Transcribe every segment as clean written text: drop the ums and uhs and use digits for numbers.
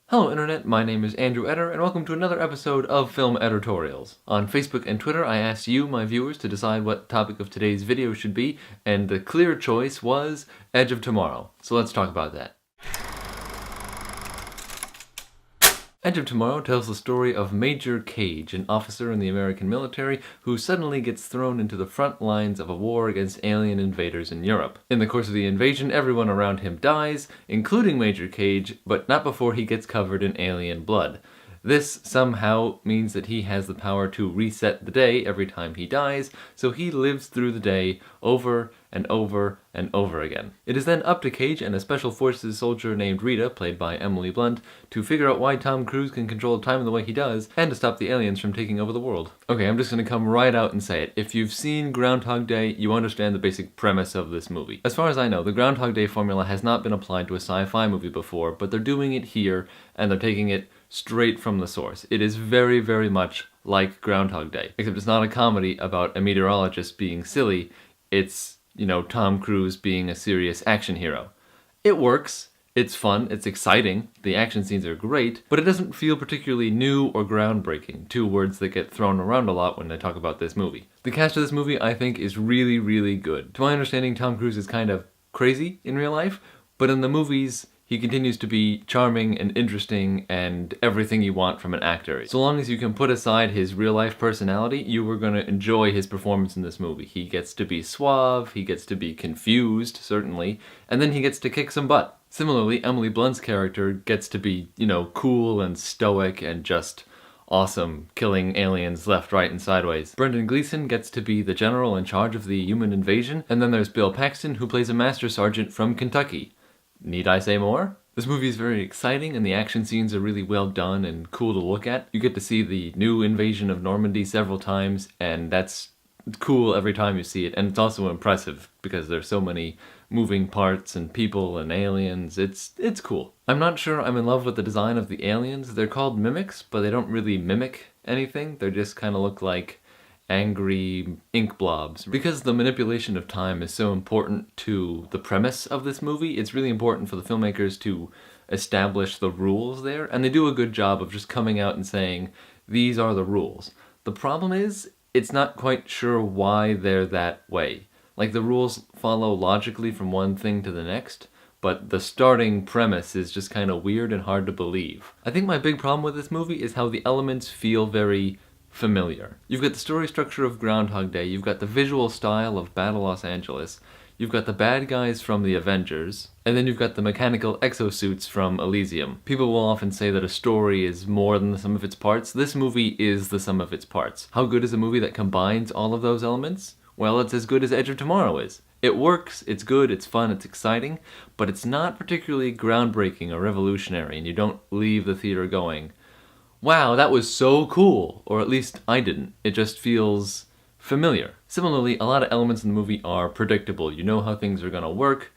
Hello Internet, my name is Andrew Eder, and welcome to another episode of Film Editorials. On Facebook and Twitter, I asked you, my viewers, to decide what topic of today's video should be, and the clear choice was Edge of Tomorrow. So let's talk about that. Edge of Tomorrow tells the story of Major Cage, an officer in the American military who suddenly gets thrown into the front lines of a war against alien invaders in Europe. In the course of the invasion, everyone around him dies, including Major Cage, but not before he gets covered in alien blood. This somehow means that he has the power to reset the day every time he dies, so he lives through the day over and over and over again. It is then up to Cage and a Special Forces soldier named Rita, played by Emily Blunt, to figure out why Tom Cruise can control time the way he does, and to stop the aliens from taking over the world. Okay, I'm just gonna come right out and say it. If you've seen Groundhog Day, you understand the basic premise of this movie. As far as I know, the Groundhog Day formula has not been applied to a sci-fi movie before, but they're doing it here, and they're taking it straight from the source. It is very, very much like Groundhog Day, except it's not a comedy about a meteorologist being silly. It's, Tom Cruise being a serious action hero. It works, it's fun, it's exciting, the action scenes are great, but it doesn't feel particularly new or groundbreaking, two words that get thrown around a lot when I talk about this movie. The cast of this movie, I think, is really, really good. To my understanding, Tom Cruise is kind of crazy in real life, but in the movies, he continues to be charming and interesting and everything you want from an actor. So long as you can put aside his real-life personality, you are going to enjoy his performance in this movie. He gets to be suave, he gets to be confused, certainly, and then he gets to kick some butt. Similarly, Emily Blunt's character gets to be, cool and stoic and just awesome, killing aliens left, right, and sideways. Brendan Gleeson gets to be the general in charge of the human invasion, and then there's Bill Paxton, who plays a master sergeant from Kentucky. Need I say more? This movie is very exciting and the action scenes are really well done and cool to look at. You get to see the new invasion of Normandy several times, and that's cool every time you see it. And it's also impressive because there's so many moving parts and people and aliens. It's cool. I'm not sure I'm in love with the design of the aliens. They're called mimics, but they don't really mimic anything. They just kind of look like angry ink blobs. Because the manipulation of time is so important to the premise of this movie, it's really important for the filmmakers to establish the rules there, and they do a good job of just coming out and saying, these are the rules. The problem is, it's not quite sure why they're that way. Like, the rules follow logically from one thing to the next, but the starting premise is just kind of weird and hard to believe. I think my big problem with this movie is how the elements feel very familiar. You've got the story structure of Groundhog Day, you've got the visual style of Battle Los Angeles, you've got the bad guys from the Avengers, and then you've got the mechanical exosuits from Elysium. People will often say that a story is more than the sum of its parts. This movie is the sum of its parts. How good is a movie that combines all of those elements? Well, it's as good as Edge of Tomorrow is. It works, it's good, it's fun, it's exciting, but it's not particularly groundbreaking or revolutionary, and you don't leave the theater going, wow, that was so cool, or at least I didn't. It just feels familiar. Similarly, a lot of elements in the movie are predictable. You know how things are gonna work.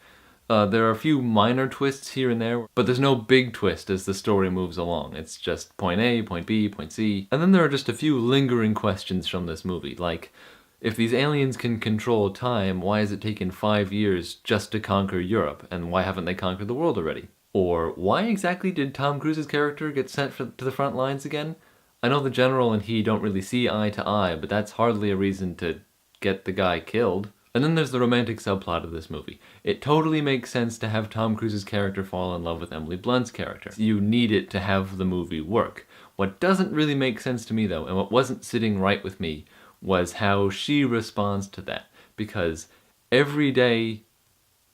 There are a few minor twists here and there, but there's no big twist as the story moves along. It's just point A, point B, point C. And then there are just a few lingering questions from this movie, like, if these aliens can control time, why has it taken 5 years just to conquer Europe, and why haven't they conquered the world already? Or why exactly did Tom Cruise's character get sent to the front lines again? I know the general and he don't really see eye to eye, but that's hardly a reason to get the guy killed. And then there's the romantic subplot of this movie. It totally makes sense to have Tom Cruise's character fall in love with Emily Blunt's character. You need it to have the movie work. What doesn't really make sense to me though, and what wasn't sitting right with me, was how she responds to that. Because every day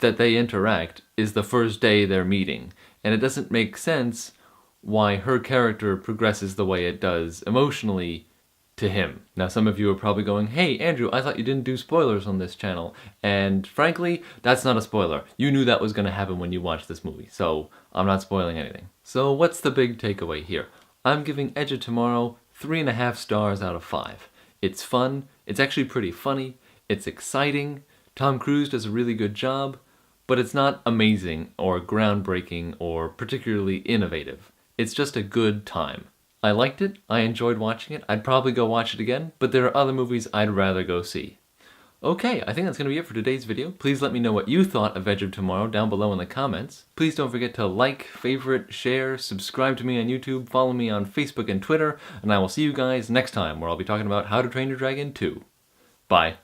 that they interact is the first day they're meeting, and it doesn't make sense why her character progresses the way it does emotionally to him. Now some of you are probably going, hey Andrew, I thought you didn't do spoilers on this channel, and frankly, that's not a spoiler. You knew that was going to happen when you watched this movie, so I'm not spoiling anything. So what's the big takeaway here? I'm giving Edge of Tomorrow 3.5 stars out of 5. It's fun, it's actually pretty funny, it's exciting, Tom Cruise does a really good job, but it's not amazing or groundbreaking or particularly innovative. It's just a good time. I liked it, I enjoyed watching it, I'd probably go watch it again, but there are other movies I'd rather go see. Okay, I think that's going to be it for today's video. Please let me know what you thought of Edge of Tomorrow down below in the comments. Please don't forget to like, favorite, share, subscribe to me on YouTube, follow me on Facebook and Twitter, and I will see you guys next time where I'll be talking about How to Train Your Dragon 2. Bye.